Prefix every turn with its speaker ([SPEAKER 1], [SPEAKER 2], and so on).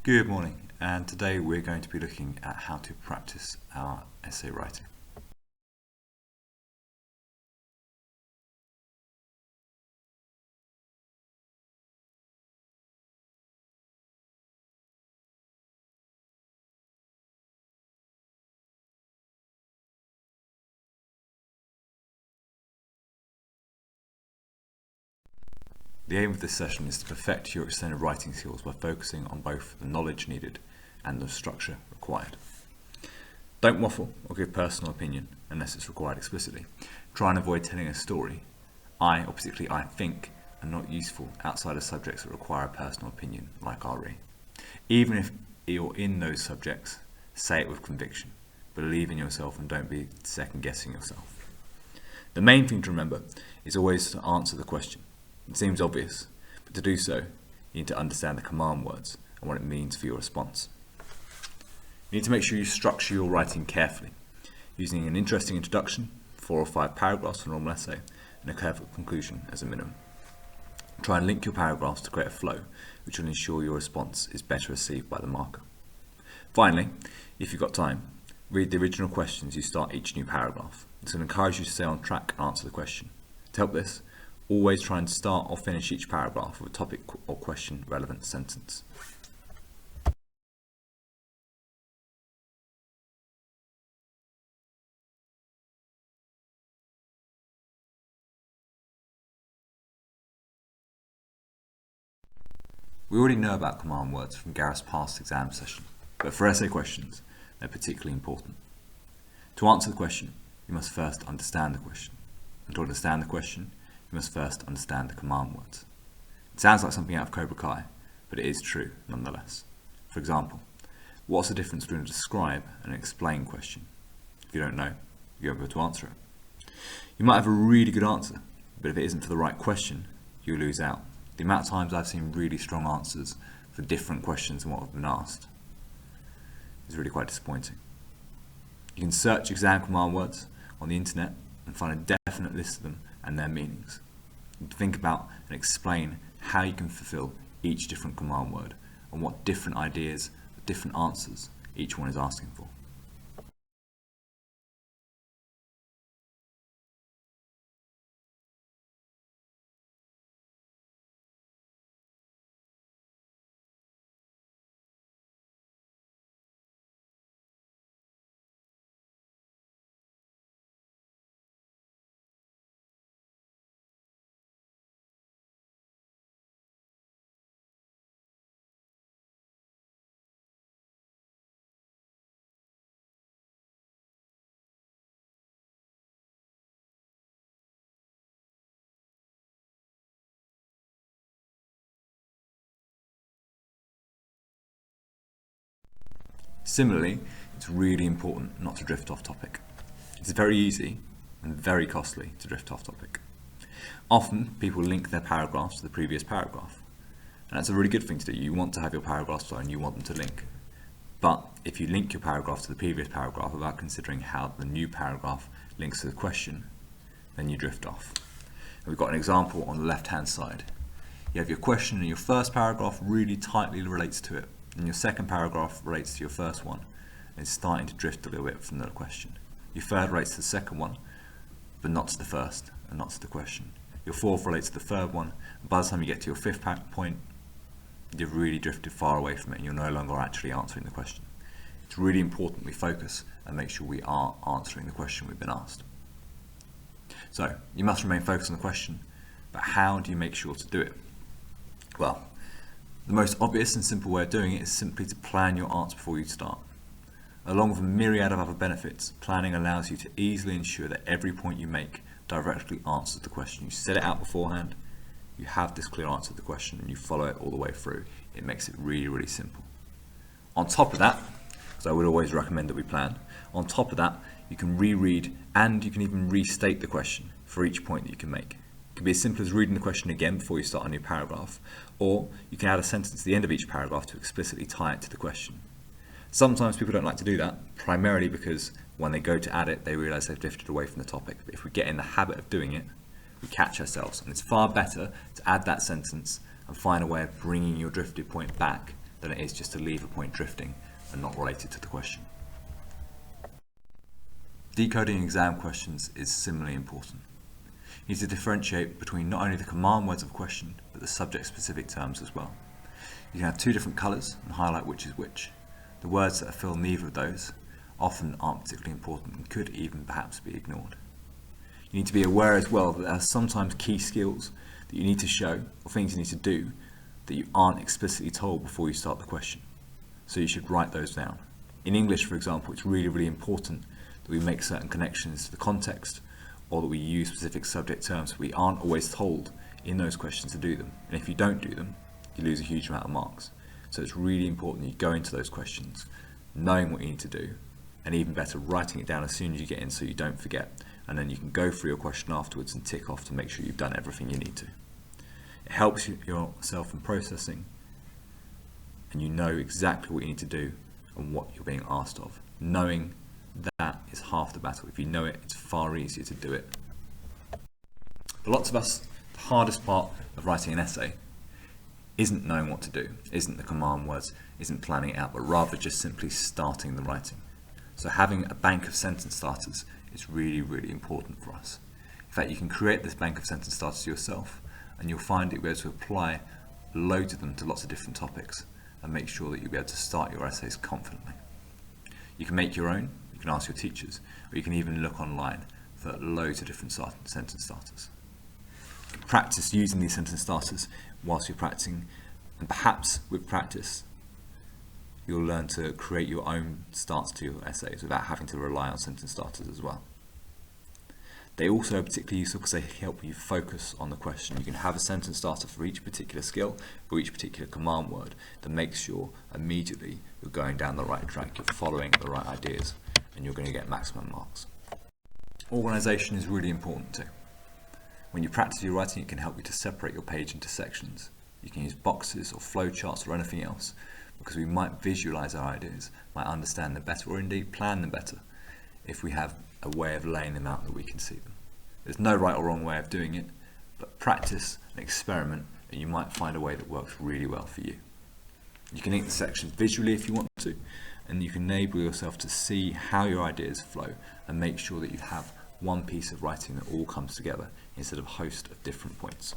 [SPEAKER 1] Good morning, and today we're going to be looking at how to practice our essay writing. The aim of this session is to perfect your extended writing skills by focusing on both the knowledge needed and the structure required. Don't waffle or give personal opinion unless it's required explicitly. Try and avoid telling a story. Or particularly I think, are not useful outside of subjects that require a personal opinion, like RE. Even if you're in those subjects, say it with conviction. Believe in yourself and don't be second guessing yourself. The main thing to remember is always to answer the question. It seems obvious, but to do so, you need to understand the command words and what it means for your response. You need to make sure you structure your writing carefully, using an interesting introduction, 4 or 5 paragraphs for a normal essay, and a careful conclusion as a minimum. Try and link your paragraphs to create a flow, which will ensure your response is better received by the marker. Finally, if you've got time, read the original questions you start each new paragraph. This will encourage you to stay on track and answer the question. To help this, always try and start or finish each paragraph with a topic or question relevant sentence. We already know about command words from Gareth's past exam session, but for essay questions, they're particularly important. To answer the question, you must first understand the question. And to understand the question, you must first understand the command words. It sounds like something out of Cobra Kai, but it is true nonetheless. For example, what's the difference between a describe and an explain question? If you don't know, you won't be able to answer it. You might have a really good answer, but if it isn't for the right question, you'll lose out. The amount of times I've seen really strong answers for different questions than what have been asked is really quite disappointing. You can search exam command words on the internet and find a definite list of them and their meanings. And think about and explain how you can fulfill each different command word and what different ideas, different answers each one is asking for. Similarly, it's really important not to drift off topic. It's very easy and very costly to drift off topic. Often, people link their paragraphs to the previous paragraph, and that's a really good thing to do. You want to have your paragraphs flow and you want them to link. But if you link your paragraph to the previous paragraph without considering how the new paragraph links to the question, then you drift off. And we've got an example on the left-hand side. You have your question and your first paragraph really tightly relates to it, and your second paragraph relates to your first one, and it's starting to drift a little bit from the question. Your third relates to the second one, but not to the first, and not to the question. Your fourth relates to the third one, and by the time you get to your fifth point, you've really drifted far away from it, and you're no longer actually answering the question. It's really important we focus and make sure we are answering the question we've been asked. So, you must remain focused on the question, but how do you make sure to do it? Well, the most obvious and simple way of doing it is simply to plan your answer before you start. Along with a myriad of other benefits, planning allows you to easily ensure that every point you make directly answers the question. You set it out beforehand, you have this clear answer to the question, and you follow it all the way through. It makes it really, really simple. On top of that, so I would always recommend that we plan, on top of that, you can reread and you can even restate the question for each point that you can make. It can be as simple as reading the question again before you start a new paragraph, or you can add a sentence at the end of each paragraph to explicitly tie it to the question. Sometimes people don't like to do that, primarily because when they go to add it, they realise they've drifted away from the topic. But if we get in the habit of doing it, we catch ourselves, and it's far better to add that sentence and find a way of bringing your drifted point back than it is just to leave a point drifting and not related to the question. Decoding exam questions is similarly important. You need to differentiate between not only the command words of a question, but the subject-specific terms as well. You can have two different colours and highlight which is which. The words that fill neither of those often aren't particularly important and could even perhaps be ignored. You need to be aware as well that there are sometimes key skills that you need to show or things you need to do that you aren't explicitly told before you start the question. So you should write those down. In English, for example, it's really important that we make certain connections to the context, or that we use specific subject terms. We aren't always told in those questions to do them. And if you don't do them, you lose a huge amount of marks. So it's really important you go into those questions knowing what you need to do, and even better, writing it down as soon as you get in so you don't forget. And then you can go through your question afterwards and tick off to make sure you've done everything you need to. It helps yourself in processing, and you know exactly what you need to do and what you're being asked of. Knowing that is half the battle. If you know it, it's far easier to do it. For lots of us, the hardest part of writing an essay isn't knowing what to do, isn't the command words, isn't planning it out, but rather just simply starting the writing. So having a bank of sentence starters is really important for us. In fact, you can create this bank of sentence starters yourself, and you'll find that you'll be able to apply loads of them to lots of different topics and make sure that you'll be able to start your essays confidently. You can make your own, you can ask your teachers, or you can even look online for loads of different sentence starters. Practice using these sentence starters whilst you're practicing, and perhaps with practice you'll learn to create your own starts to your essays without having to rely on sentence starters as well. They also are particularly useful because they help you focus on the question. You can have a sentence starter for each particular skill, for each particular command word, that makes sure immediately you're going down the right track, you're following the right ideas, and you're going to get maximum marks. Organisation is really important too. When you practice your writing, it can help you to separate your page into sections. You can use boxes or flowcharts or anything else, because we might visualise our ideas, might understand them better, or indeed plan them better if we have a way of laying them out that we can see them. There's no right or wrong way of doing it, but practice and experiment and you might find a way that works really well for you. You can link the sections visually if you want to, and you can enable yourself to see how your ideas flow and make sure that you have one piece of writing that all comes together instead of a host of different points.